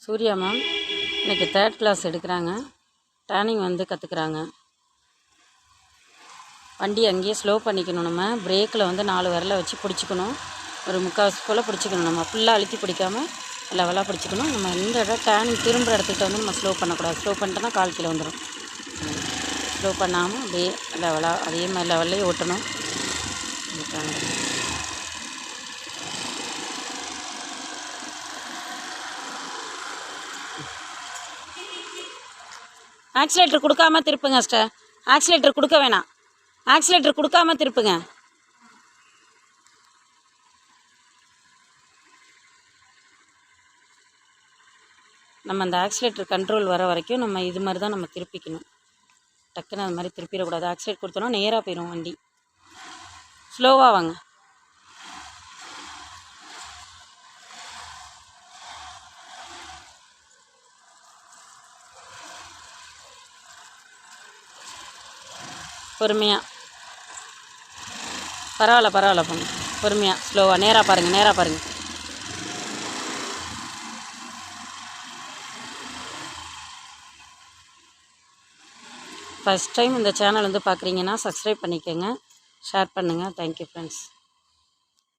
Surya ma'am இன்றைக்கி 3rd class எடுக்கிறாங்க. Turning வந்து கற்றுக்குறாங்க. வண்டி அங்கேயே ஸ்லோ பண்ணிக்கணும். நம்ம பிரேக்கில் வந்து 4 விரலை வச்சு பிடிச்சிக்கணும். ஒரு 3/4 போல் பிடிச்சிக்கணும். நம்ம ஃபுல்லாக அழுத்தி பிடிக்காமல் லெவலாக பிடிச்சிக்கணும். நம்ம இந்த இடம் டேர்னிங் திரும்புகிற இடத்துக்கிட்ட வந்து நம்ம ஸ்லோ பண்ணக்கூடாது. ஸ்லோ பண்ணிட்டோன்னா கால் கீழே வந்துடும். ஸ்லோ பண்ணாமல் அப்படியே லெவலாக அதே மாதிரி லெவல்லே ஓட்டணும். ஆக்சிலேட்டர் கொடுக்காம திருப்புங்க சிஸ்டர். ஆக்சிலேட்டர் கொடுக்க வேணாம். ஆக்சிலேட்டர் கொடுக்காம திருப்புங்க. நம்ம அந்த ஆக்சிலேட்டர் கண்ட்ரோல் வர வரைக்கும் நம்ம இது மாதிரி தான் நம்ம திருப்பிக்கணும். டக்குன்னு அது மாதிரி திருப்பிடக்கூடாது. ஆக்சிலேட்டர் கொடுத்தோன்னா நேராக போயிடும் வண்டி. ஸ்லோவாக வாங்க. பொறுமையாக. பரவாயில்ல போங்க. பொறுமையாக ஸ்லோவாக நேராக பாருங்கள். ஃபஸ்ட் டைம் இந்த சேனல் வந்து பார்க்குறீங்கன்னா சப்ஸ்கிரைப் பண்ணிக்கோங்க, ஷேர் பண்ணுங்கள். Thank you friends.